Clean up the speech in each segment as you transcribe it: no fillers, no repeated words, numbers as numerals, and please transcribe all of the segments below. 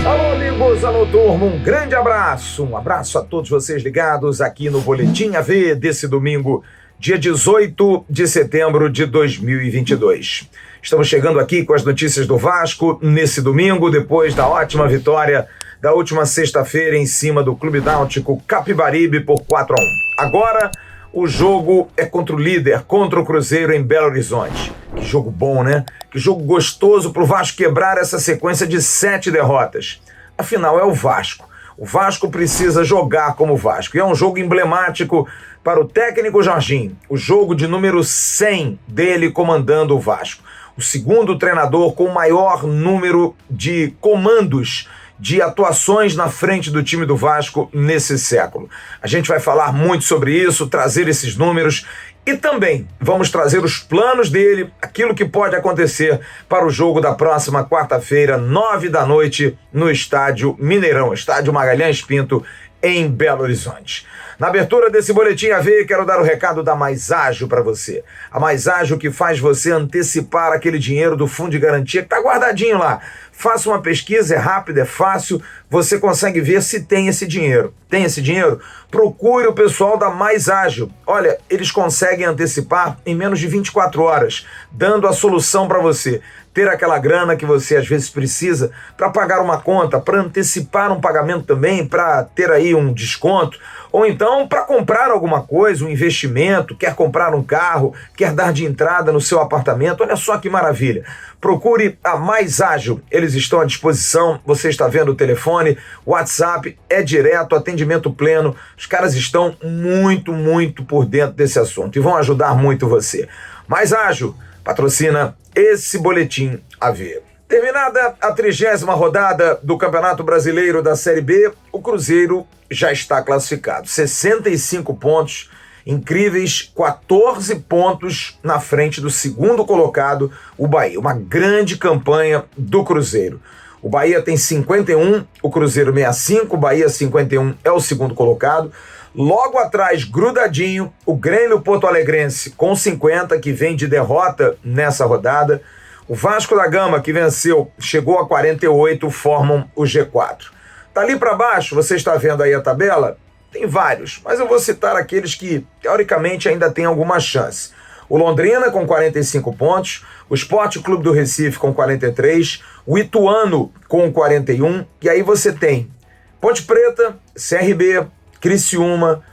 Alô, amigos, alô, turma, um grande abraço. Um abraço a todos vocês ligados aqui no Boletim AV desse domingo, dia 18 de setembro de 2022. Estamos chegando aqui com as notícias do Vasco nesse domingo, depois da ótima vitória da última sexta-feira em cima do Clube Náutico Capibaribe por 4-1. Agora, o jogo é contra o líder, contra o Cruzeiro em Belo Horizonte. Que jogo bom, né? Que jogo gostoso pro Vasco quebrar essa sequência de 7 derrotas. Afinal, é o Vasco. O Vasco precisa jogar como Vasco. E é um jogo emblemático para o técnico Jorginho. O jogo de número 100 dele comandando o Vasco. O segundo treinador com o maior número de comandos, de atuações na frente do time do Vasco nesse século. A gente vai falar muito sobre isso, trazer esses números e também vamos trazer os planos dele, aquilo que pode acontecer para o jogo da próxima quarta-feira, 21h, no Estádio Mineirão, Estádio Magalhães Pinto, em Belo Horizonte. Na abertura desse Boletim AV, quero dar o recado da Mais Ágil para você. A Mais Ágil que faz você antecipar aquele dinheiro do fundo de garantia que está guardadinho lá. Faça uma pesquisa, é rápido, é fácil, você consegue ver se tem esse dinheiro. Tem esse dinheiro? Procure o pessoal da Mais Ágil. Olha, eles conseguem antecipar em menos de 24 horas, dando a solução para você ter aquela grana que você às vezes precisa para pagar uma conta, para antecipar um pagamento também, para ter aí um desconto, ou então para comprar alguma coisa, um investimento, quer comprar um carro, quer dar de entrada no seu apartamento. Olha só que maravilha. Procure a Mais Ágil, eles estão à disposição, você está vendo o telefone, o WhatsApp é direto, atendimento pleno, os caras estão muito por dentro desse assunto e vão ajudar muito você. Mais Ágil patrocina esse Boletim AV. Terminada a 30ª rodada do Campeonato Brasileiro da Série B, o Cruzeiro já está classificado. 65 pontos, incríveis 14 pontos na frente do segundo colocado, o Bahia. Uma grande campanha do Cruzeiro. O Bahia tem 51, o Cruzeiro 65, o Bahia 51 é o segundo colocado. Logo atrás, grudadinho, o Grêmio Porto-Alegrense com 50, que vem de derrota nessa rodada. O Vasco da Gama, que venceu, chegou a 48, formam o G4. Dali para baixo, você está vendo aí a tabela? Tem vários, mas eu vou citar aqueles que, teoricamente, ainda têm alguma chance. O Londrina com 45 pontos, o Sport Clube do Recife com 43, o Ituano com 41, e aí você tem Ponte Preta, CRB, Criciúma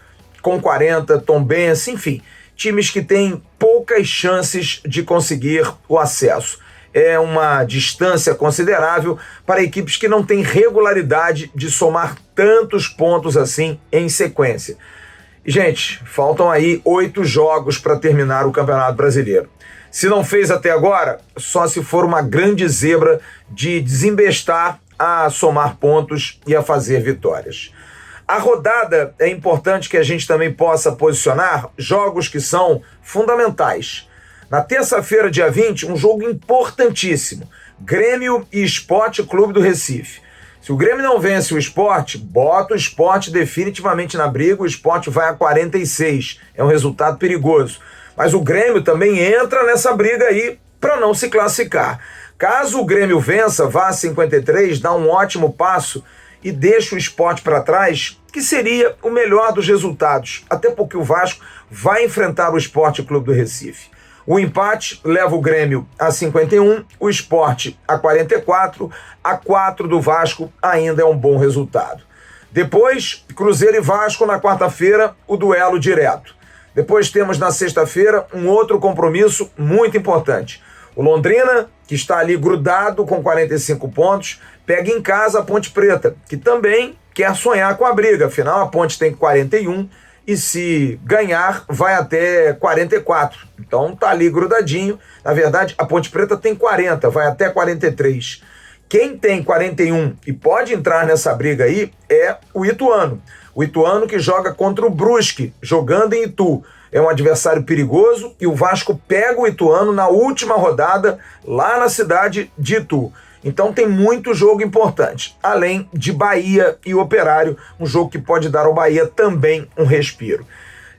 com 40, Tombense, enfim, times que têm poucas chances de conseguir o acesso. É uma distância considerável para equipes que não têm regularidade de somar tantos pontos assim em sequência. E, gente, faltam aí 8 jogos para terminar o Campeonato Brasileiro. Se não fez até agora, só se for uma grande zebra de desembestar a somar pontos e a fazer vitórias. A rodada é importante que a gente também possa posicionar jogos que são fundamentais. Na terça-feira, dia 20, um jogo importantíssimo. Grêmio e Sport Clube do Recife. Se o Grêmio não vence o Sport, bota o Sport definitivamente na briga, o Sport vai a 46. É um resultado perigoso. Mas o Grêmio também entra nessa briga aí para não se classificar. Caso o Grêmio vença, vá a 53, dá um ótimo passo e deixa o Sport para trás, que seria o melhor dos resultados, até porque o Vasco vai enfrentar o Sport Clube do Recife. O empate leva o Grêmio a 51, o Sport a 44, a 4 do Vasco ainda é um bom resultado. Depois, Cruzeiro e Vasco na quarta-feira, o duelo direto. Depois temos na sexta-feira um outro compromisso muito importante. O Londrina, que está ali grudado com 45 pontos, pega em casa a Ponte Preta, que também quer sonhar com a briga. Afinal, a Ponte tem 41 e se ganhar, vai até 44. Então tá ali grudadinho. Na verdade, a Ponte Preta tem 40, vai até 43. Quem tem 41 e pode entrar nessa briga aí é o Ituano. O Ituano que joga contra o Brusque, jogando em Itu. É um adversário perigoso e o Vasco pega o Ituano na última rodada lá na cidade de Itu. Então tem muito jogo importante, além de Bahia e Operário, um jogo que pode dar ao Bahia também um respiro.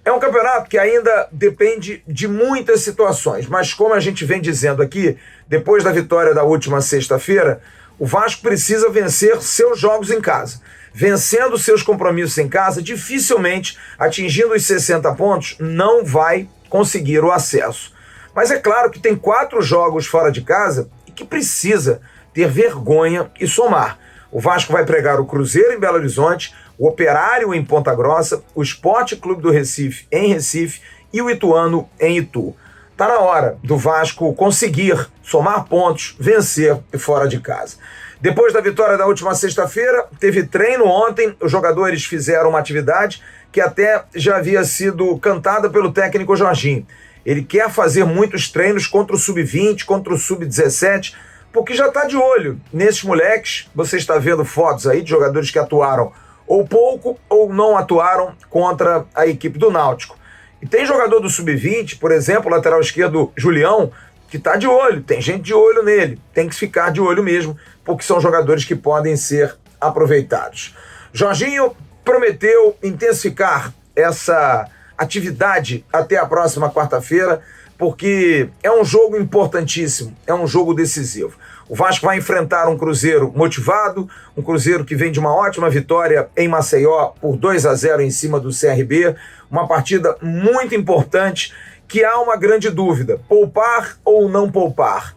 É um campeonato que ainda depende de muitas situações, mas como a gente vem dizendo aqui, depois da vitória da última sexta-feira, o Vasco precisa vencer seus jogos em casa. Vencendo seus compromissos em casa, dificilmente, atingindo os 60 pontos, não vai conseguir o acesso. Mas é claro que tem 4 jogos fora de casa e que precisa ter vergonha e somar. O Vasco vai pregar o Cruzeiro em Belo Horizonte, o Operário em Ponta Grossa, o Sport Clube do Recife em Recife e o Ituano em Itu. Está na hora do Vasco conseguir somar pontos, vencer fora de casa. Depois da vitória da última sexta-feira, teve treino ontem, os jogadores fizeram uma atividade que até já havia sido cantada pelo técnico Jorginho. Ele quer fazer muitos treinos contra o Sub-20, contra o Sub-17, porque já está de olho nesses moleques. Você está vendo fotos aí de jogadores que atuaram ou pouco ou não atuaram contra a equipe do Náutico. E tem jogador do Sub-20, por exemplo, o lateral esquerdo Julião, que está de olho, tem gente de olho nele, tem que ficar de olho mesmo, porque são jogadores que podem ser aproveitados. Jorginho prometeu intensificar essa atividade até a próxima quarta-feira, porque é um jogo importantíssimo, é um jogo decisivo. O Vasco vai enfrentar um Cruzeiro motivado, um Cruzeiro que vem de uma ótima vitória em Maceió por 2-0 em cima do CRB, uma partida muito importante que há uma grande dúvida, poupar ou não poupar,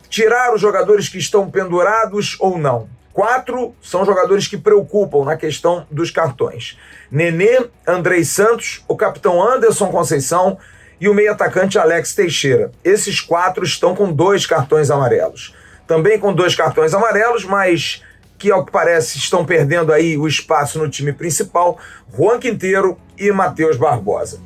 tirar os jogadores que estão pendurados ou não. 4 são jogadores que preocupam na questão dos cartões. Nenê, Andrei Santos, o capitão Anderson Conceição e o meio-atacante Alex Teixeira. Esses 4 estão com 2 cartões amarelos. Também com 2 cartões amarelos, mas que, ao que parece, estão perdendo aí o espaço no time principal, Juan Quinteiro e Matheus Barbosa.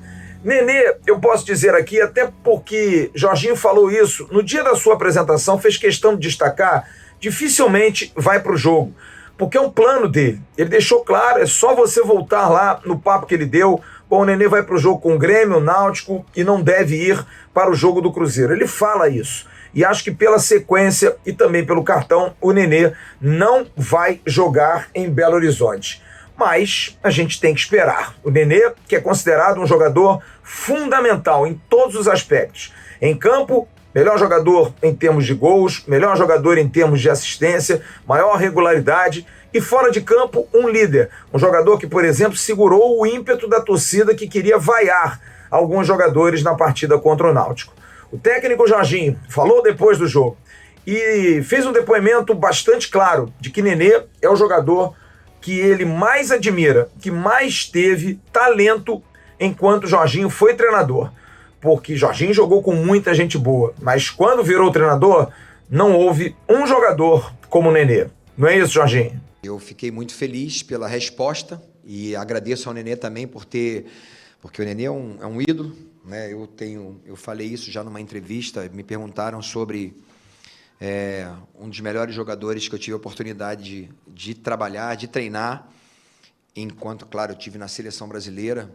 Nenê, eu posso dizer aqui, até porque Jorginho falou isso, no dia da sua apresentação, fez questão de destacar, dificilmente vai para o jogo, porque é um plano dele. Ele deixou claro, é só você voltar lá no papo que ele deu, bom, o Nenê vai para o jogo com o Grêmio, o Náutico, e não deve ir para o jogo do Cruzeiro. Ele fala isso. E acho que pela sequência e também pelo cartão, o Nenê não vai jogar em Belo Horizonte. Mas a gente tem que esperar. O Nenê, que é considerado um jogador fundamental em todos os aspectos. Em campo, melhor jogador em termos de gols, melhor jogador em termos de assistência, maior regularidade. E fora de campo, um líder. Um jogador que, por exemplo, segurou o ímpeto da torcida que queria vaiar alguns jogadores na partida contra o Náutico. O técnico Jorginho falou depois do jogo e fez um depoimento bastante claro de que Nenê é o jogador que ele mais admira, que mais teve talento enquanto Jorginho foi treinador. Porque Jorginho jogou com muita gente boa, mas quando virou treinador, não houve um jogador como o Nenê. Não é isso, Jorginho? Eu fiquei muito feliz pela resposta e agradeço ao Nenê também porque o Nenê é um ídolo, né? Eu falei isso já numa entrevista, me perguntaram sobre um dos melhores jogadores que eu tive a oportunidade de trabalhar, de treinar, enquanto, claro, eu tive na seleção brasileira,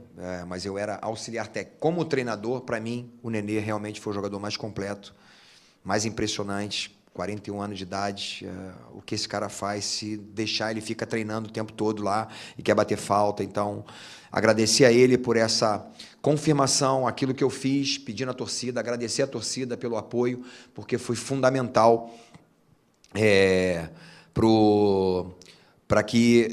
mas eu era auxiliar técnico. Como treinador, para mim, o Nenê realmente foi o jogador mais completo, mais impressionante, 41 anos de idade, o que esse cara faz, se deixar, ele fica treinando o tempo todo lá e quer bater falta. Então, agradecer a ele por essa confirmação, aquilo que eu fiz, pedindo à torcida, agradecer à torcida pelo apoio, porque foi fundamental para que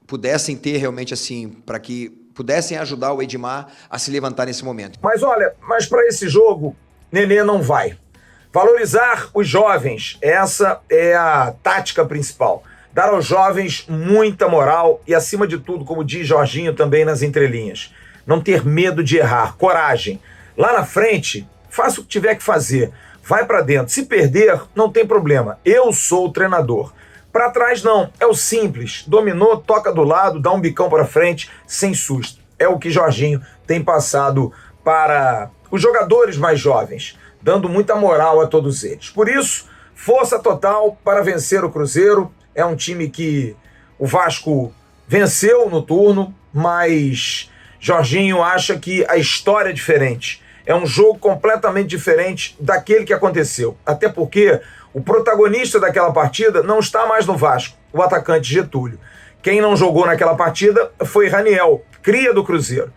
pudessem ter realmente assim, para que pudessem ajudar o Edmar a se levantar nesse momento. Mas olha, para esse jogo, Nenê não vai. Valorizar os jovens, essa é a tática principal. Dar aos jovens muita moral e, acima de tudo, como diz Jorginho também nas entrelinhas, não ter medo de errar, coragem. Lá na frente, faça o que tiver que fazer, vai para dentro. Se perder, não tem problema, eu sou o treinador. Para trás não, é o simples, dominou, toca do lado, dá um bicão para frente, sem susto. É o que Jorginho tem passado para os jogadores mais jovens, dando muita moral a todos eles. Por isso, força total para vencer o Cruzeiro. É um time que o Vasco venceu no turno, mas Jorginho acha que a história é diferente. É um jogo completamente diferente daquele que aconteceu. Até porque o protagonista daquela partida não está mais no Vasco, o atacante Getúlio. Quem não jogou naquela partida foi Raniel, cria do Cruzeiro.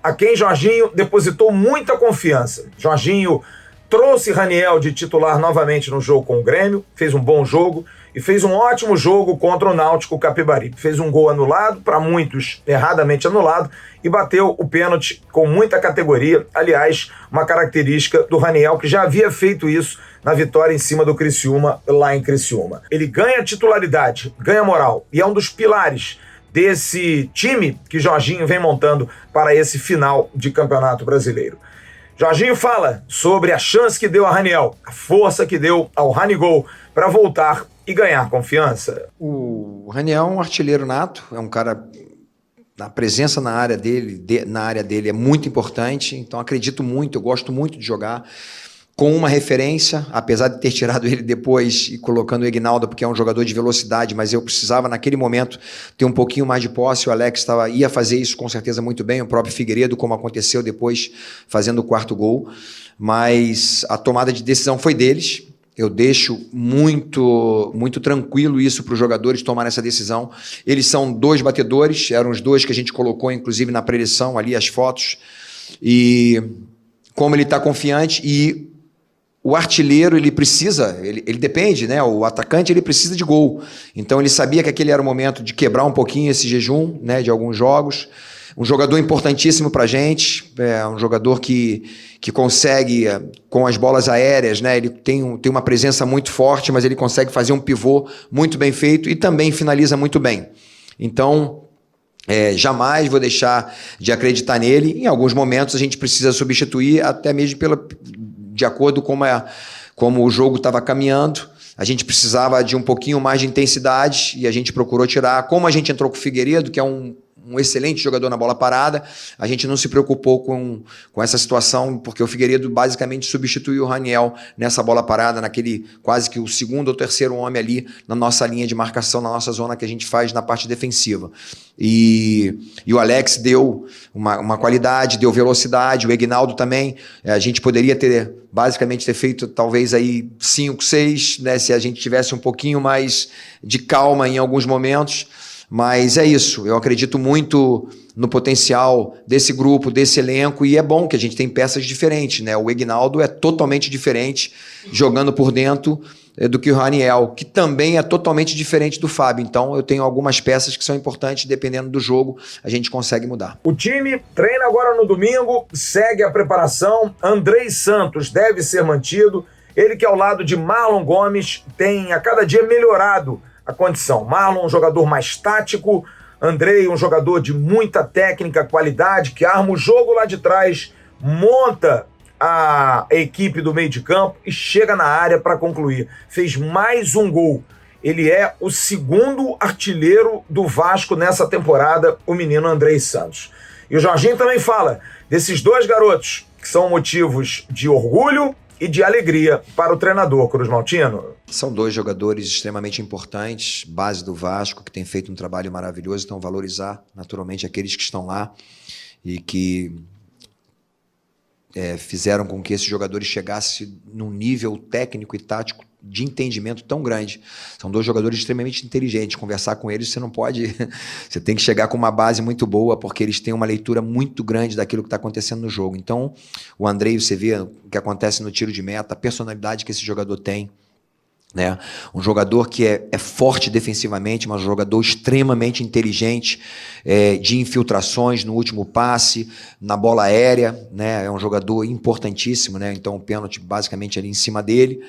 a quem Jorginho depositou muita confiança. Jorginho trouxe Raniel de titular novamente no jogo com o Grêmio, fez um bom jogo e fez um ótimo jogo contra o Náutico Capibaribe. Fez um gol anulado, para muitos erradamente anulado, e bateu o pênalti com muita categoria. Aliás, uma característica do Raniel, que já havia feito isso na vitória em cima do Criciúma, lá em Criciúma. Ele ganha titularidade, ganha moral, e é um dos pilares desse time que Jorginho vem montando para esse final de Campeonato Brasileiro. Jorginho fala sobre a chance que deu a Raniel, a força que deu ao Ranigol para voltar e ganhar confiança. O Raniel é um artilheiro nato, é um cara, a presença na área dele é muito importante, então acredito muito, eu gosto muito de jogar com uma referência, apesar de ter tirado ele depois e colocando o Egnaldo, porque é um jogador de velocidade, mas eu precisava naquele momento ter um pouquinho mais de posse. O Alex ia fazer isso com certeza muito bem, o próprio Figueiredo, como aconteceu depois, fazendo o 4º gol, mas a tomada de decisão foi deles. Eu deixo muito tranquilo isso para os jogadores tomarem essa decisão. Eles são 2 batedores, eram os 2 que a gente colocou, inclusive na pré-eleição, ali as fotos, e como ele está confiante, e o artilheiro, ele precisa, ele depende, né? O atacante, ele precisa de gol. Então, ele sabia que aquele era o momento de quebrar um pouquinho esse jejum, né, de alguns jogos. Um jogador importantíssimo para a gente, um jogador que consegue, com as bolas aéreas, né, ele tem uma presença muito forte, mas ele consegue fazer um pivô muito bem feito e também finaliza muito bem. Então, jamais vou deixar de acreditar nele. Em alguns momentos, a gente precisa substituir, até mesmo de acordo com como o jogo estava caminhando. A gente precisava de um pouquinho mais de intensidade e a gente procurou tirar. Como a gente entrou com o Figueiredo, que é um excelente jogador na bola parada, a gente não se preocupou com essa situação, porque o Figueiredo basicamente substituiu o Raniel nessa bola parada, naquele quase que o 2º ou 3º homem ali na nossa linha de marcação, na nossa zona que a gente faz na parte defensiva. E o Alex deu uma qualidade, deu velocidade, o Egnaldo também. A gente poderia basicamente ter feito talvez aí 5, 6, né, se a gente tivesse um pouquinho mais de calma em alguns momentos. Mas é isso, eu acredito muito no potencial desse grupo, desse elenco, e é bom que a gente tem peças diferentes, né? O Egnaldo é totalmente diferente jogando por dentro do que o Raniel, que também é totalmente diferente do Fábio. Então eu tenho algumas peças que são importantes, dependendo do jogo, a gente consegue mudar. O time treina agora no domingo, segue a preparação. Andrei Santos deve ser mantido, ele que ao lado de Marlon Gomes tem a cada dia melhorado a condição. Marlon, um jogador mais tático, Andrei, um jogador de muita técnica, qualidade, que arma o jogo lá de trás, monta a equipe do meio de campo e chega na área para concluir. Fez mais um gol. Ele é o 2º artilheiro do Vasco nessa temporada, o menino Andrei Santos. E o Jorginho também fala desses 2 garotos, que são motivos de orgulho e de alegria para o treinador Cruz Maltino. São 2 jogadores extremamente importantes, base do Vasco, que tem feito um trabalho maravilhoso, então valorizar naturalmente aqueles que estão lá e que fizeram com que esses jogadores chegassem num nível técnico e tático de entendimento tão grande. São 2 jogadores extremamente inteligentes. Conversar com eles, você não pode... Você tem que chegar com uma base muito boa, porque eles têm uma leitura muito grande daquilo que está acontecendo no jogo. Então, o Andrei, você vê o que acontece no tiro de meta, a personalidade que esse jogador tem, né? Um jogador que é forte defensivamente, mas um jogador extremamente inteligente, de infiltrações no último passe, na bola aérea, né? É um jogador importantíssimo, né? Então o pênalti basicamente ali em cima dele.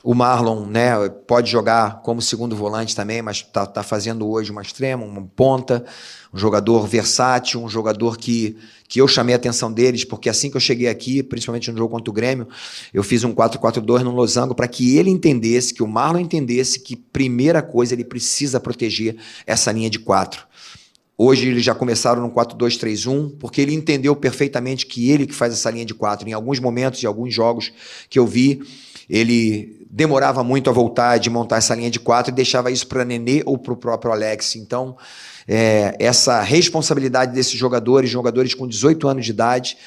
O Marlon, né, pode jogar como 2º volante também, mas tá fazendo hoje uma extrema, uma ponta, um jogador versátil, um jogador que eu chamei a atenção deles, porque assim que eu cheguei aqui, principalmente no jogo contra o Grêmio, eu fiz um 4-4-2 no losango para que ele entendesse, que o Marlon entendesse que, primeira coisa, ele precisa proteger essa linha de 4. Hoje eles já começaram no 4-2-3-1, porque ele entendeu perfeitamente que ele que faz essa linha de 4. Em alguns momentos, em alguns jogos que eu vi, ele demorava muito a voltar de montar essa linha de 4 e deixava isso para Nenê ou para o próprio Alex. Então, essa responsabilidade desses jogadores com 18 anos de idade,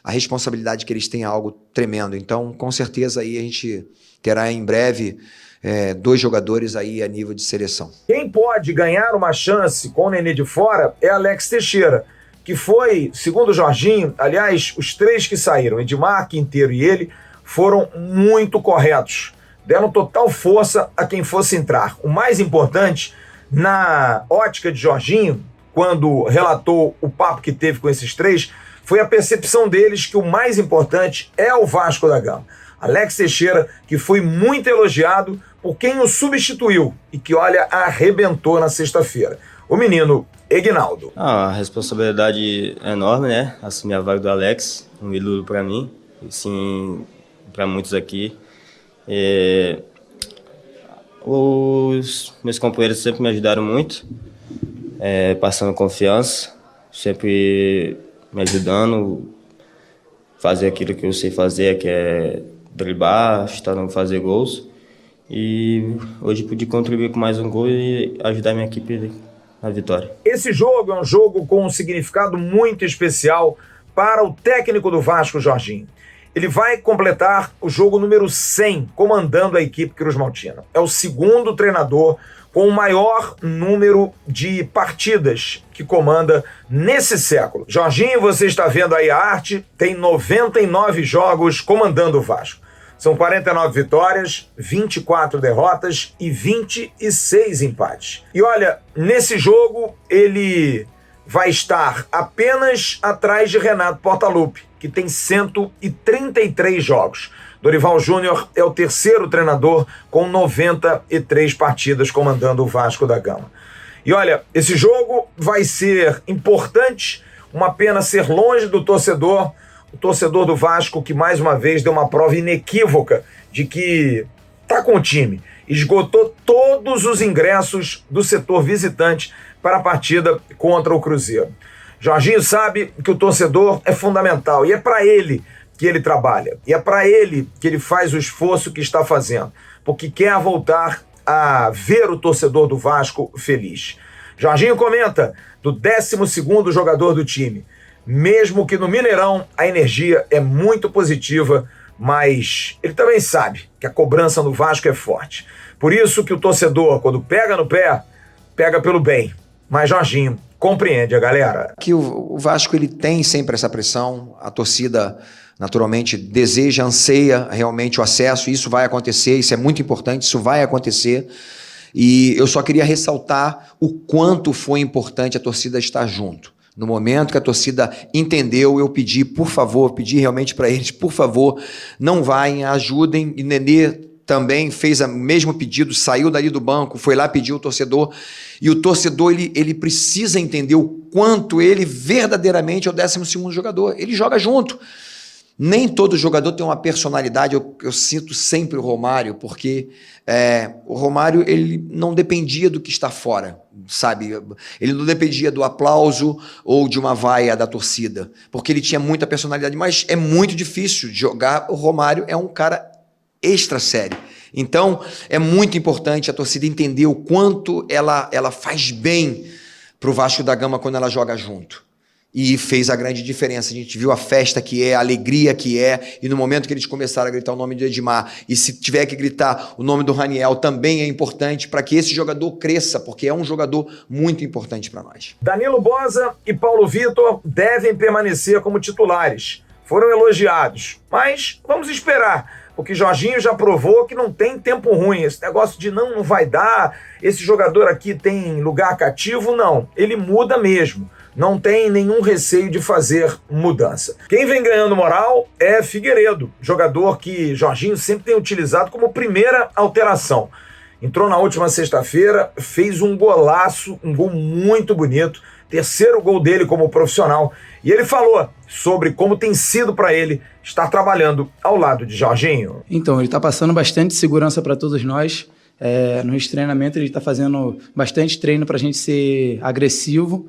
a responsabilidade que eles têm é algo tremendo. Então, com certeza, aí a gente terá em breve 2 jogadores aí a nível de seleção. Quem pode ganhar uma chance com o Nenê de fora é Alex Teixeira, que foi, segundo o Jorginho, aliás, os 3 que saíram, Edmar, Quinteiro e ele, foram muito corretos. Deram total força a quem fosse entrar. O mais importante, na ótica de Jorginho, quando relatou o papo que teve com esses 3, foi a percepção deles que o mais importante é o Vasco da Gama. Alex Teixeira, que foi muito elogiado por quem o substituiu e que, olha, arrebentou na sexta-feira. O menino Eginaldo. A responsabilidade é enorme, né? Assumir a vaga do Alex, um ídolo para mim, e sim para muitos aqui. Os meus companheiros sempre me ajudaram muito, passando confiança, sempre me ajudando a fazer aquilo que eu sei fazer, que é driblar, chutar, fazer gols. E hoje pude contribuir com mais um gol e ajudar minha equipe na vitória. Esse jogo é um jogo com um significado muito especial para o técnico do Vasco, Jorginho. Ele vai completar o jogo número 100, comandando a equipe cruzmaltina. É o segundo treinador com o maior número de partidas que comanda nesse século. Jorginho, você está vendo aí a arte, tem 99 jogos comandando o Vasco. São 49 vitórias, 24 derrotas e 26 empates. E olha, nesse jogo ele vai estar apenas atrás de Renato Portaluppi, que tem 133 jogos. Dorival Júnior é o terceiro treinador com 93 partidas comandando o Vasco da Gama. E olha, esse jogo vai ser importante, uma pena ser longe do torcedor, o torcedor do Vasco que mais uma vez deu uma prova inequívoca de que está com o time. Esgotou todos os ingressos do setor visitante para a partida contra o Cruzeiro. Jorginho sabe que o torcedor é fundamental e é para ele que ele trabalha. E é para ele que ele faz o esforço que está fazendo, porque quer voltar a ver o torcedor do Vasco feliz. Jorginho comenta do 12º jogador do time. Mesmo que no Mineirão a energia é muito positiva, mas ele também sabe que a cobrança no Vasco é forte. Por isso que o torcedor, quando pega no pé, pega pelo bem. Mas Jorginho compreende a galera. Que o Vasco ele tem sempre essa pressão, a torcida naturalmente deseja, anseia realmente o acesso, isso vai acontecer, isso é muito importante, isso vai acontecer. E eu só queria ressaltar o quanto foi importante a torcida estar junto. No momento que a torcida entendeu, eu pedi, por favor, pedi realmente para eles, por favor, não vaiam, ajudem. E Nenê também fez o mesmo pedido, saiu dali do banco, foi lá pedir o torcedor. E o torcedor, ele precisa entender o quanto ele verdadeiramente é o 12º jogador. Ele joga junto. Nem todo jogador tem uma personalidade, eu sinto sempre o Romário, porque o Romário ele não dependia do que está fora, sabe? Ele não dependia do aplauso ou de uma vaia da torcida, porque ele tinha muita personalidade, mas é muito difícil de jogar. O Romário é um cara extra sério. Então, é muito importante a torcida entender o quanto ela faz bem para o Vasco da Gama quando ela joga junto. E fez a grande diferença. A gente viu a festa que é, a alegria que é, e no momento que eles começaram a gritar o nome de Edmar, e se tiver que gritar o nome do Raniel, também é importante para que esse jogador cresça, porque é um jogador muito importante para nós. Danilo Boza e Paulo Vitor devem permanecer como titulares. Foram elogiados, mas vamos esperar, porque Jorginho já provou que não tem tempo ruim. Esse negócio de não vai dar, esse jogador aqui tem lugar cativo, não. Ele muda mesmo. Não tem nenhum receio de fazer mudança. Quem vem ganhando moral é Figueiredo, jogador que Jorginho sempre tem utilizado como primeira alteração. Entrou na última sexta-feira, fez um golaço, um gol muito bonito, terceiro gol dele como profissional. E ele falou sobre como tem sido para ele estar trabalhando ao lado de Jorginho. Então, ele está passando bastante segurança para todos nós. No treinamento ele está fazendo bastante treino para a gente ser agressivo.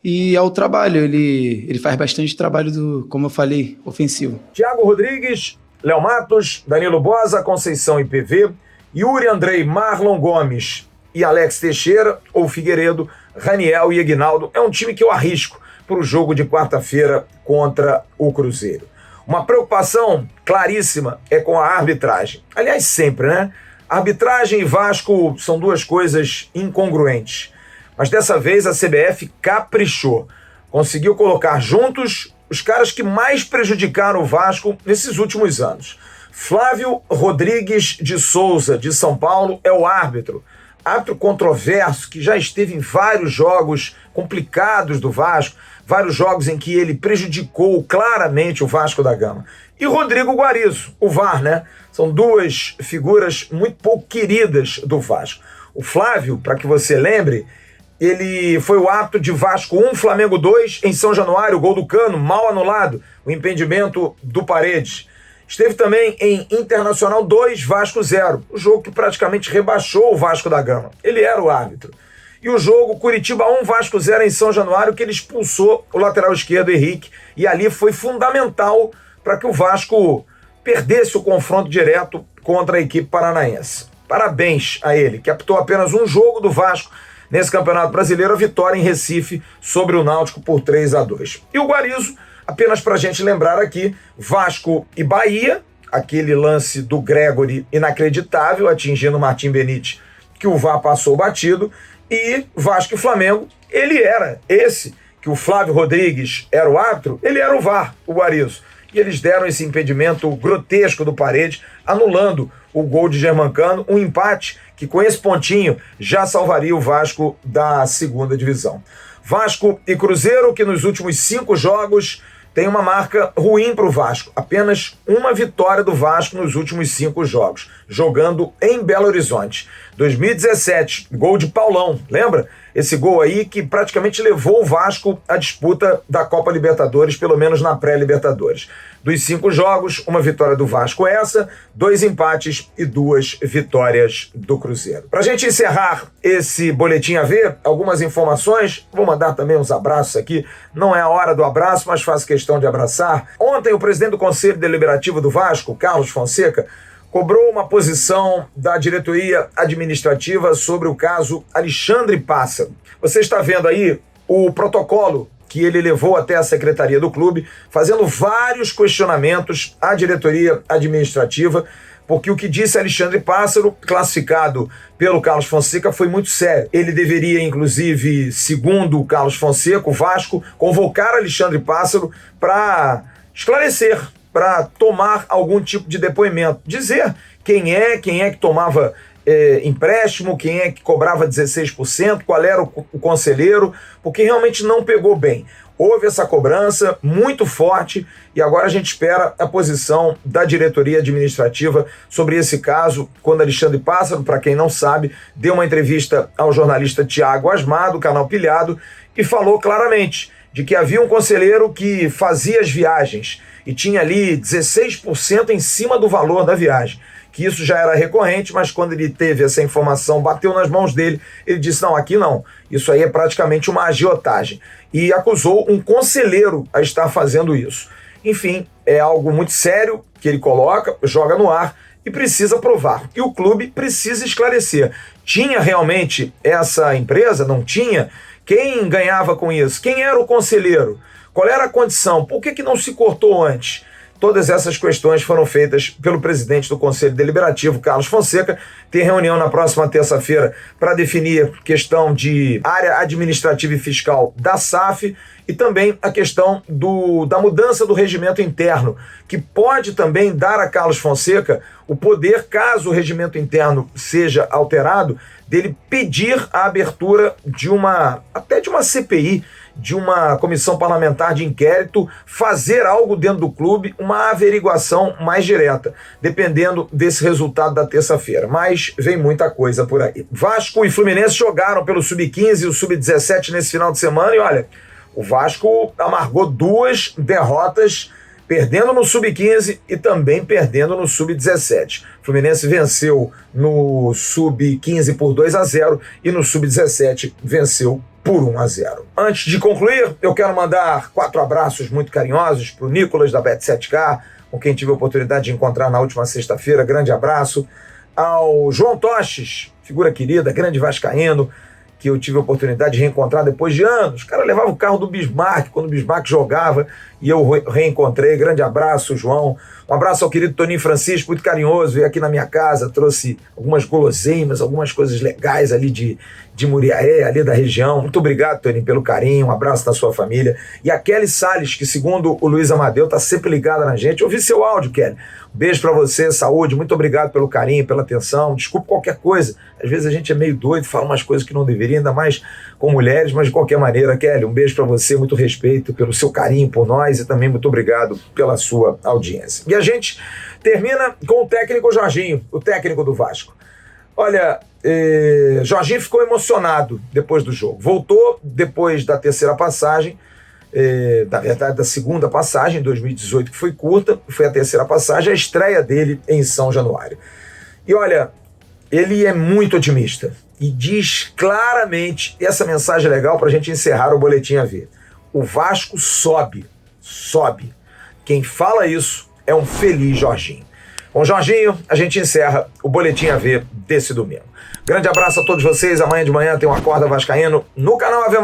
E ao trabalho, ele faz bastante trabalho, como eu falei, ofensivo. Thiago Rodrigues, Léo Matos, Danilo Boza, Conceição IPV, Yuri Andrei, Marlon Gomes e Alex Teixeira, ou Figueiredo, Raniel e Eginaldo. É um time que eu arrisco para o jogo de quarta-feira contra o Cruzeiro. Uma preocupação claríssima é com a arbitragem. Aliás, sempre, né? Arbitragem e Vasco são duas coisas incongruentes. Mas dessa vez a CBF caprichou. conseguiu colocar juntos os caras que mais prejudicaram o Vasco nesses últimos anos. Flávio Rodrigues de Souza, de São Paulo, é o árbitro. Árbitro controverso, que já esteve em vários jogos complicados do Vasco, vários jogos em que ele prejudicou claramente o Vasco da Gama. E Rodrigo Guarizo, o VAR, né? São duas figuras muito pouco queridas do Vasco. O Flávio, para que você lembre, ele foi o árbitro de Vasco 1, Flamengo 2, em São Januário, o gol do Cano, mal anulado, o impedimento do Paredes. Esteve também em Internacional 2, Vasco 0, o jogo que praticamente rebaixou o Vasco da Gama. Ele era o árbitro. E o jogo Curitiba 1, Vasco 0 em São Januário, que ele expulsou o lateral esquerdo, Henrique, e ali foi fundamental para que o Vasco perdesse o confronto direto contra a equipe paranaense. Parabéns a ele, que apitou apenas um jogo do Vasco nesse Campeonato Brasileiro, a vitória em Recife sobre o Náutico por 3-2. E o Guarizo, apenas para a gente lembrar aqui, Vasco e Bahia, aquele lance do Gregory inacreditável, atingindo o Martim Benite, que o VAR passou batido, e Vasco e Flamengo, ele era esse, que o Flávio Rodrigues era o árbitro, ele era o VAR, o Guarizo. E eles deram esse impedimento grotesco do Paredes, anulando o gol de Germancano, um empate que com esse pontinho já salvaria o Vasco da segunda divisão. Vasco e Cruzeiro, que nos últimos 5 jogos tem uma marca ruim para o Vasco. Apenas uma vitória do Vasco nos últimos 5 jogos, jogando em Belo Horizonte. 2017, gol de Paulão, lembra? Esse gol aí que praticamente levou o Vasco à disputa da Copa Libertadores, pelo menos na pré-Libertadores. Dos 5 jogos, uma vitória do Vasco essa, 2 empates e 2 vitórias do Cruzeiro. Para a gente encerrar esse Boletim AV, algumas informações, vou mandar também uns abraços aqui, não é a hora do abraço, mas faço questão de abraçar. Ontem o presidente do Conselho Deliberativo do Vasco, Carlos Fonseca, cobrou uma posição da diretoria administrativa sobre o caso Alexandre Pássaro. Você está vendo aí o protocolo que ele levou até a secretaria do clube, fazendo vários questionamentos à diretoria administrativa, porque o que disse Alexandre Pássaro, classificado pelo Carlos Fonseca, foi muito sério. Ele deveria, inclusive, segundo o Carlos Fonseca, o Vasco, convocar Alexandre Pássaro para esclarecer, para tomar algum tipo de depoimento, dizer quem é que tomava empréstimo, quem é que cobrava 16%, qual era o conselheiro, porque realmente não pegou bem. Houve essa cobrança muito forte e agora a gente espera a posição da diretoria administrativa sobre esse caso, quando Alexandre Pássaro, para quem não sabe, deu uma entrevista ao jornalista Tiago Asmar, do canal Pilhado, e falou claramente de que havia um conselheiro que fazia as viagens e tinha ali 16% em cima do valor da viagem, que isso já era recorrente, mas quando ele teve essa informação, bateu nas mãos dele, ele disse, não, aqui não, isso aí é praticamente uma agiotagem, e acusou um conselheiro a estar fazendo isso. Enfim, é algo muito sério que ele coloca, joga no ar e precisa provar, e o clube precisa esclarecer. Tinha realmente essa empresa? Não tinha? Quem ganhava com isso? Quem era o conselheiro? Qual era a condição? Por que não se cortou antes? Todas essas questões foram feitas pelo presidente do Conselho Deliberativo, Carlos Fonseca. Tem reunião na próxima terça-feira para definir questão de área administrativa e fiscal da SAF e também a questão da mudança do regimento interno, que pode também dar a Carlos Fonseca o poder, caso o regimento interno seja alterado, dele pedir a abertura de até de uma CPI, de uma comissão parlamentar de inquérito, fazer algo dentro do clube, uma averiguação mais direta, dependendo desse resultado da terça-feira. Mas vem muita coisa por aí. Vasco e Fluminense jogaram pelo Sub-15 e o Sub-17 nesse final de semana e olha, o Vasco amargou 2 derrotas, perdendo no Sub-15 e também perdendo no Sub-17. O Fluminense venceu no Sub-15 por 2-0 e no Sub-17 venceu por 1-0. Antes de concluir, eu quero mandar 4 abraços muito carinhosos para o Nicolas da Bet7K, com quem tive a oportunidade de encontrar na última sexta-feira. Grande abraço. Ao João Toches, figura querida, grande vascaíno, que eu tive a oportunidade de reencontrar depois de anos. O cara levava o carro do Bismarck, quando o Bismarck jogava, e eu reencontrei. Grande abraço, João. Um abraço ao querido Toninho Francisco, muito carinhoso, veio aqui na minha casa, trouxe algumas guloseimas, algumas coisas legais ali de Muriaé, ali da região. Muito obrigado, Toninho, pelo carinho, um abraço da sua família. E a Kelly Salles, que segundo o Luiz Amadeu, tá sempre ligada na gente. Eu ouvi seu áudio, Kelly. Beijo pra você, saúde, muito obrigado pelo carinho, pela atenção. Desculpe qualquer coisa. Às vezes a gente é meio doido, fala umas coisas que não deveria, ainda mais com mulheres, mas de qualquer maneira, Kelly, um beijo pra você, muito respeito pelo seu carinho por nós e também muito obrigado pela sua audiência. E a gente termina com o técnico Jorginho, o técnico do Vasco. Olha, Jorginho ficou emocionado depois do jogo. Voltou depois da terceira passagem, na verdade da segunda passagem, em 2018, que foi curta, foi a terceira passagem, a estreia dele em São Januário. E olha, ele é muito otimista e diz claramente, essa mensagem é legal para a gente encerrar o Boletim AV. O Vasco sobe. Quem fala isso é um feliz Jorginho. Com Jorginho, a gente encerra o Boletim AV desse domingo. Grande abraço a todos vocês. Amanhã de manhã tem um Acorda Vascaíno no canal AV+.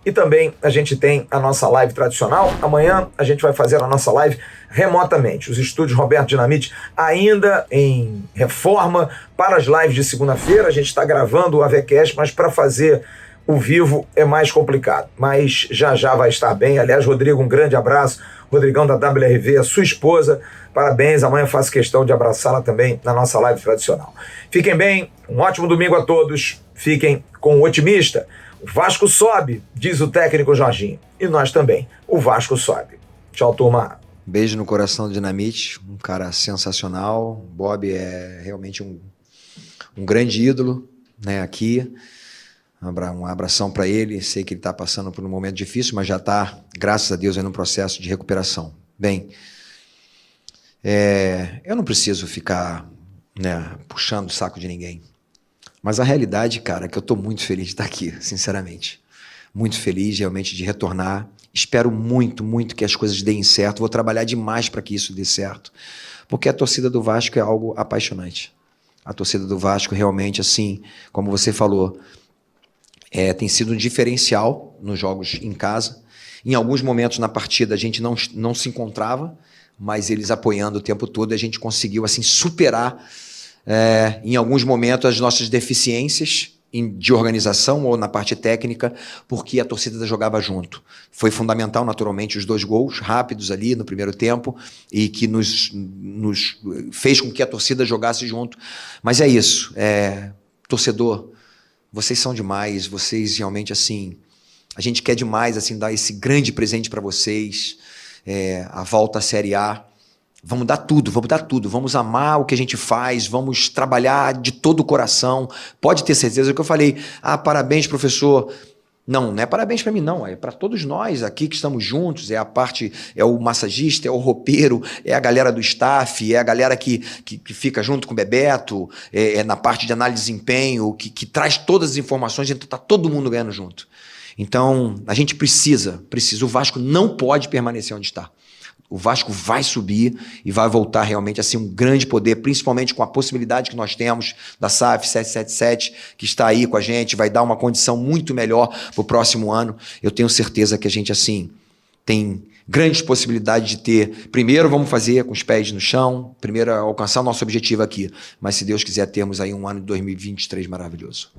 E também a gente tem a nossa live tradicional. Amanhã a gente vai fazer a nossa live remotamente. Os estúdios Roberto Dinamite ainda em reforma para as lives de segunda-feira. A gente está gravando o AVCast, mas para fazer o vivo é mais complicado. Mas já vai estar bem. Aliás, Rodrigo, um grande abraço. Rodrigão da WRV, a sua esposa. Parabéns. Amanhã faço questão de abraçá-la também na nossa live tradicional. Fiquem bem. Um ótimo domingo a todos. Fiquem com o otimista. O Vasco sobe, diz o técnico Jorginho. E nós também. O Vasco sobe. Tchau, turma. Beijo no coração do Dinamite, um cara sensacional. Bob é realmente um grande ídolo, né, aqui. Um abração para ele. Sei que ele está passando por um momento difícil, mas já está, graças a Deus, no processo de recuperação. Bem, eu não preciso ficar, né, puxando o saco de ninguém. Mas a realidade, cara, é que eu estou muito feliz de estar aqui, sinceramente. Muito feliz, realmente, de retornar. Espero muito, muito que as coisas deem certo. Vou trabalhar demais para que isso dê certo. Porque a torcida do Vasco é algo apaixonante. A torcida do Vasco realmente, assim, como você falou, tem sido um diferencial nos jogos em casa. Em alguns momentos na partida a gente não se encontrava, mas eles apoiando o tempo todo, a gente conseguiu, assim, superar em alguns momentos as nossas deficiências de organização ou na parte técnica, porque a torcida jogava junto. Foi fundamental, naturalmente, os 2 gols rápidos ali no primeiro tempo e que nos fez com que a torcida jogasse junto. Mas é isso, torcedor, vocês são demais, vocês realmente, assim, a gente quer demais, assim, dar esse grande presente para vocês, a volta à Série A. Vamos dar tudo, vamos amar o que a gente faz, vamos trabalhar de todo o coração. Pode ter certeza que eu falei, parabéns, professor. Não é parabéns para mim, não, é para todos nós aqui que estamos juntos, é o massagista, é o roupeiro, é a galera do staff, é a galera que fica junto com o Bebeto, na parte de análise de desempenho, que traz todas as informações, então está todo mundo ganhando junto. Então, a gente precisa, o Vasco não pode permanecer onde está. O Vasco vai subir e vai voltar realmente a ser um grande poder, principalmente com a possibilidade que nós temos da SAF 777, que está aí com a gente, vai dar uma condição muito melhor para o próximo ano. Eu tenho certeza que a gente, assim, tem grandes possibilidades de ter. Primeiro vamos fazer com os pés no chão, primeiro alcançar o nosso objetivo aqui, mas se Deus quiser termos aí um ano de 2023 maravilhoso.